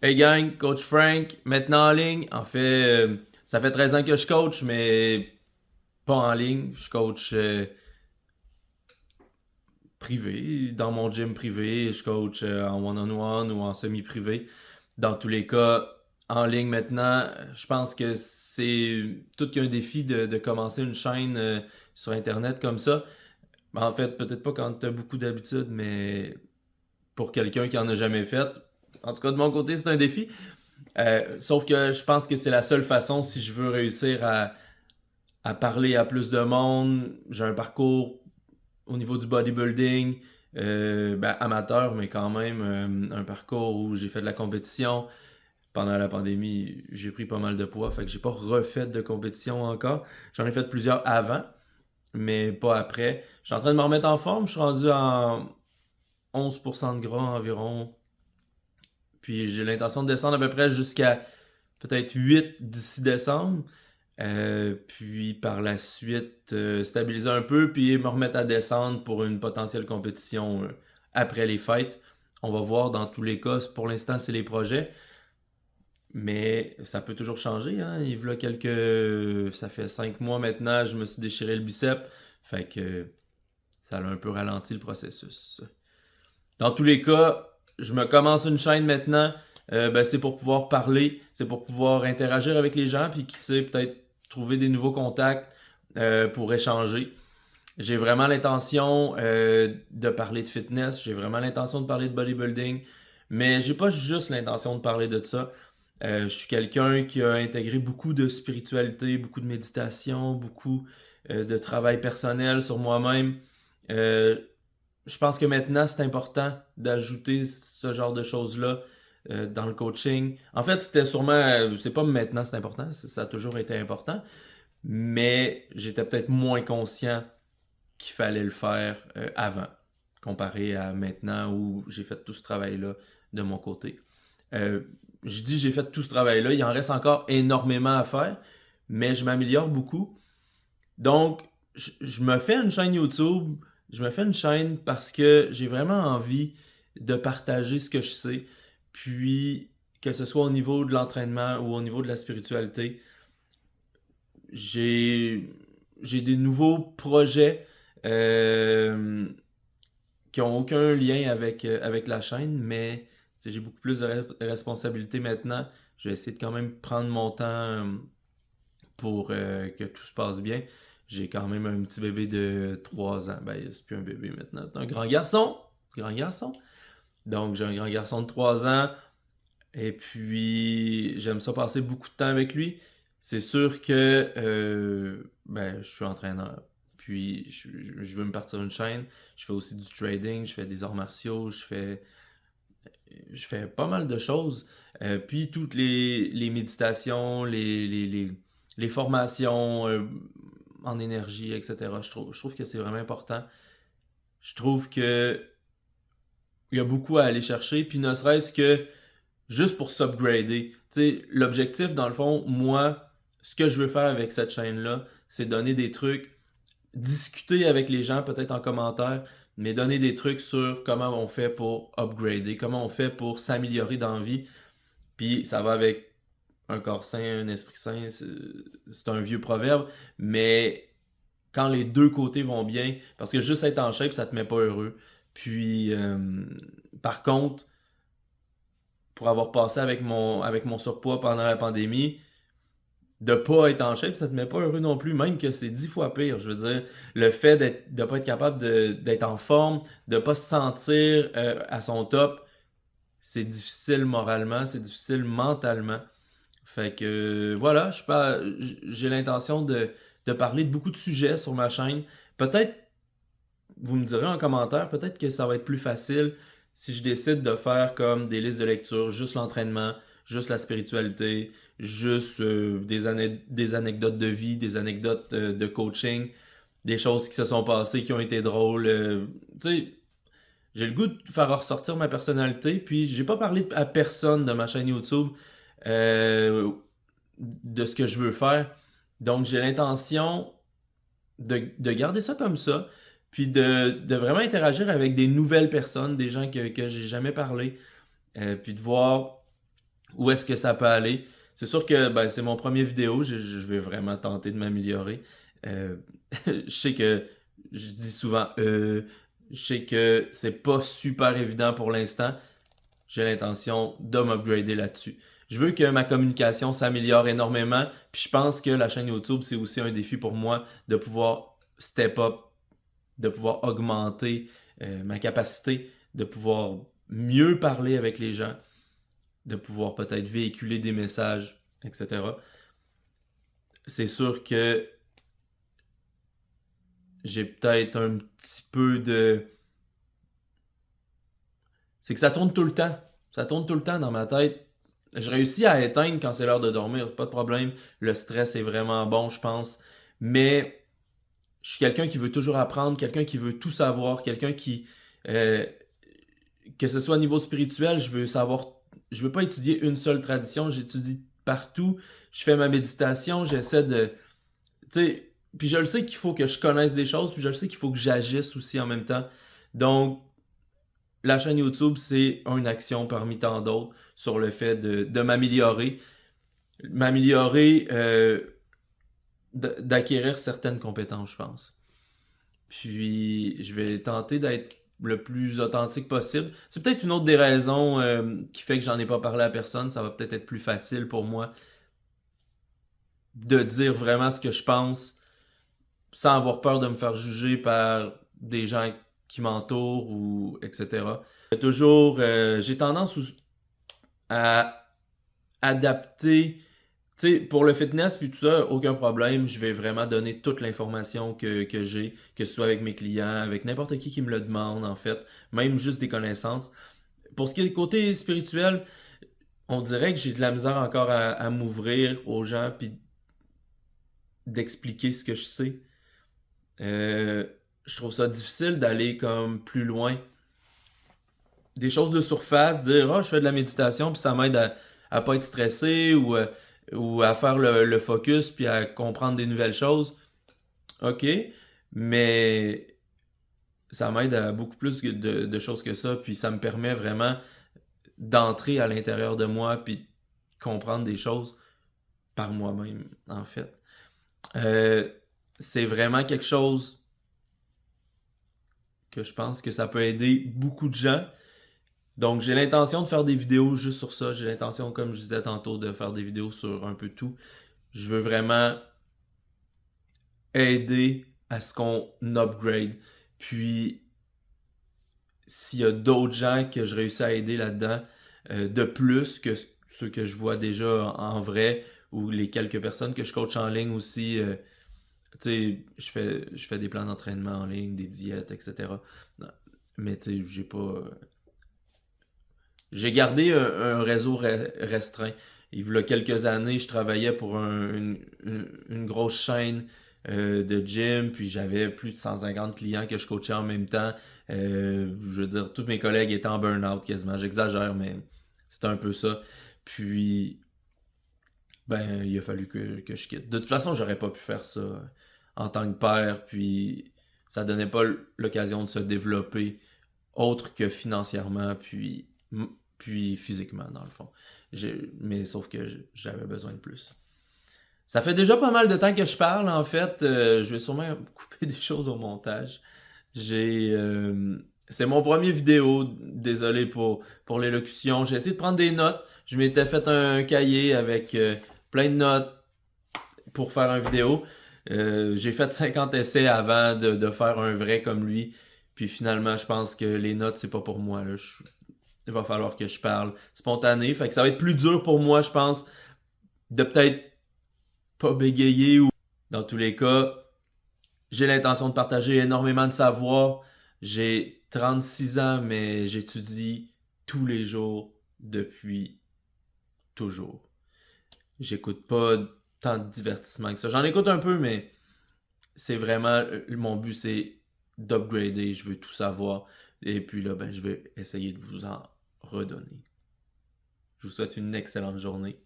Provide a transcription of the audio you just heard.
Hey gang, coach Frank, maintenant en ligne. En fait, ça fait 13 ans que je coach, mais pas en ligne. Je coach privé, dans mon gym privé. Je coach en one-on-one ou en semi-privé. Dans tous les cas, en ligne maintenant, je pense que c'est tout qu'un défi de commencer une chaîne sur Internet comme ça. En fait, peut-être pas quand tu as beaucoup d'habitude, mais pour quelqu'un qui en a jamais fait, en tout cas de mon côté, c'est un défi. Sauf que je pense que c'est la seule façon si je veux réussir à parler à plus de monde. J'ai un parcours au niveau du bodybuilding, amateur, mais quand même un parcours où j'ai fait de la compétition. Pendant la pandémie, j'ai pris pas mal de poids, fait que j'ai pas refait de compétition encore. J'en ai fait plusieurs avant, mais pas après. Je suis en train de me remettre en forme, je suis rendu en 11% de gras environ. Puis j'ai l'intention de descendre à peu près jusqu'à peut-être 8 d'ici décembre. Puis par la suite, stabiliser un peu, puis me remettre à descendre pour une potentielle compétition après les fêtes. On va voir dans tous les cas. Pour l'instant, c'est les projets. Mais ça peut toujours changer, hein. Il y a quelques. Ça fait 5 mois maintenant, je me suis déchiré le bicep. Fait que ça a un peu ralenti le processus. Dans tous les cas, je me commence une chaîne maintenant. C'est pour pouvoir parler, c'est pour pouvoir interagir avec les gens, puis qui sait, peut-être trouver des nouveaux contacts pour échanger. J'ai vraiment l'intention de parler de fitness, j'ai vraiment l'intention de parler de bodybuilding, mais j'ai pas juste l'intention de parler de ça. Je suis quelqu'un qui a intégré beaucoup de spiritualité, beaucoup de méditation, beaucoup de travail personnel sur moi-même. Euh, je pense que maintenant, c'est important d'ajouter ce genre de choses-là dans le coaching. En fait, c'était sûrement, c'est pas maintenant c'est important, ça a toujours été important, mais j'étais peut-être moins conscient qu'il fallait le faire avant, comparé à maintenant où j'ai fait tout ce travail-là de mon côté. Euh, je dis j'ai fait tout ce travail-là, il en reste encore énormément à faire, mais je m'améliore beaucoup. Donc, je me fais une chaîne YouTube, je me fais une chaîne parce que j'ai vraiment envie de partager ce que je sais, puis que ce soit au niveau de l'entraînement ou au niveau de la spiritualité, j'ai j'ai des nouveaux projets qui ont aucun lien avec la chaîne, mais j'ai beaucoup plus de responsabilités maintenant. Je vais essayer de quand même prendre mon temps pour que tout se passe bien. J'ai quand même un petit bébé de 3 ans. Ben, c'est plus un bébé maintenant, c'est un grand garçon. Grand garçon. Donc, j'ai un grand garçon de 3 ans. Et puis, j'aime ça passer beaucoup de temps avec lui. C'est sûr que je suis entraîneur. Puis, je veux me partir une chaîne. Je fais aussi du trading, je fais des arts martiaux, je fais pas mal de choses. Puis toutes les méditations, les formations en énergie, etc. Je trouve que c'est vraiment important. Je trouve que il y a beaucoup à aller chercher, puis ne serait-ce que juste pour s'upgrader. Tu sais, l'objectif, dans le fond, moi, ce que je veux faire avec cette chaîne-là, c'est donner des trucs, discuter avec les gens, peut-être en commentaire, mais donner des trucs sur comment on fait pour upgrader, comment on fait pour s'améliorer dans la vie. Puis ça va avec un corps sain, un esprit sain, c'est un vieux proverbe, mais quand les deux côtés vont bien, parce que juste être en shape, ça te met pas heureux. Puis, par contre, pour avoir passé avec mon surpoids pendant la pandémie, de pas être en shape, ça te met pas heureux non plus, même que c'est 10 fois pire. Je veux dire, le fait de pas être capable d'être en forme, de pas se sentir à son top, c'est difficile moralement, c'est difficile mentalement. Fait que voilà, j'ai l'intention de parler de beaucoup de sujets sur ma chaîne. Peut-être, vous me direz en commentaire, peut-être que ça va être plus facile si je décide de faire comme des listes de lecture, juste l'entraînement, juste la spiritualité, juste des anecdotes de vie, des anecdotes de coaching, des choses qui se sont passées, qui ont été drôles. Tu sais, j'ai le goût de faire ressortir ma personnalité, puis j'ai pas parlé à personne de ma chaîne YouTube euh, de ce que je veux faire. Donc j'ai l'intention de garder ça comme ça, puis de vraiment interagir avec des nouvelles personnes, des gens que j'ai jamais parlé, puis de voir. où est-ce que ça peut aller. C'est sûr que ben, c'est mon premier vidéo, je vais vraiment tenter de m'améliorer. Euh, je sais que je dis souvent je sais que c'est pas super évident pour l'instant. J'ai l'intention de m'upgrader là-dessus. Je veux que ma communication s'améliore énormément, puis je pense que la chaîne YouTube, c'est aussi un défi pour moi de pouvoir step up, de pouvoir augmenter ma capacité, de pouvoir mieux parler avec les gens, de pouvoir peut-être véhiculer des messages, etc. C'est sûr que j'ai peut-être un petit peu de... C'est que ça tourne tout le temps. Ça tourne tout le temps dans ma tête. Je réussis à éteindre quand c'est l'heure de dormir, pas de problème. Le stress est vraiment bon, je pense. Mais je suis quelqu'un qui veut toujours apprendre, quelqu'un qui veut tout savoir, quelqu'un qui... euh, que ce soit au niveau spirituel, je veux savoir... Je veux pas étudier une seule tradition, j'étudie partout. Je fais ma méditation, j'essaie de... Tu sais, puis je le sais qu'il faut que je connaisse des choses, puis je le sais qu'il faut que j'agisse aussi en même temps. Donc, la chaîne YouTube, c'est une action parmi tant d'autres sur le fait de m'améliorer. M'améliorer, d'acquérir certaines compétences, je pense. Puis, je vais tenter d'être le plus authentique possible. C'est peut-être une autre des raisons qui fait que j'en ai pas parlé à personne. Ça va peut-être être plus facile pour moi de dire vraiment ce que je pense sans avoir peur de me faire juger par des gens qui m'entourent ou etc. Toujours, j'ai tendance à adapter, tu sais, pour le fitness puis tout ça, aucun problème, je vais vraiment donner toute l'information que j'ai, que ce soit avec mes clients, avec n'importe qui me le demande en fait, même juste des connaissances. Pour ce qui est du côté spirituel, on dirait que j'ai de la misère encore à m'ouvrir aux gens puis d'expliquer ce que je sais. Euh, je trouve ça difficile d'aller comme plus loin. Des choses de surface, dire oh, je fais de la méditation puis ça m'aide à pas être stressé ou à faire le focus puis à comprendre des nouvelles choses. Ok, mais ça m'aide à beaucoup plus de choses que ça puis ça me permet vraiment d'entrer à l'intérieur de moi puis comprendre des choses par moi-même en fait. Euh, c'est vraiment quelque chose que je pense que ça peut aider beaucoup de gens. Donc, j'ai l'intention de faire des vidéos juste sur ça. J'ai l'intention, comme je disais tantôt, de faire des vidéos sur un peu tout. Je veux vraiment aider à ce qu'on upgrade. Puis, s'il y a d'autres gens que je réussis à aider là-dedans, de plus que ceux que je vois déjà en vrai, ou les quelques personnes que je coach en ligne aussi, tu sais, je fais des plans d'entraînement en ligne, des diètes, etc. Mais tu sais, j'ai gardé un réseau restreint. Il y a quelques années, je travaillais pour une grosse chaîne de gym, puis j'avais plus de 150 clients que je coachais en même temps. Je veux dire, tous mes collègues étaient en burn-out quasiment. J'exagère, mais c'était un peu ça. Puis, ben, il a fallu que je quitte. De toute façon, j'aurais pas pu faire ça en tant que père, puis ça donnait pas l'occasion de se développer autre que financièrement, puis physiquement, dans le fond. Mais sauf que j'avais besoin de plus. Ça fait déjà pas mal de temps que je parle, en fait. Je vais sûrement couper des choses au montage. J'ai... c'est mon premier vidéo. Désolé pour l'élocution. J'ai essayé de prendre des notes. Je m'étais fait un cahier avec plein de notes pour faire une vidéo. J'ai fait 50 essais avant de faire un vrai comme lui. Puis finalement, je pense que les notes, c'est pas pour moi. Là. Il va falloir que je parle spontané. Fait que ça va être plus dur pour moi, je pense, de peut-être pas bégayer ou... Dans tous les cas, j'ai l'intention de partager énormément de savoir. J'ai 36 ans, mais j'étudie tous les jours depuis toujours. J'écoute pas tant de divertissement que ça. J'en écoute un peu, mais c'est vraiment... Mon but, c'est d'upgrader. Je veux tout savoir. Et puis là, ben, je vais essayer de vous en redonner. Je vous souhaite une excellente journée.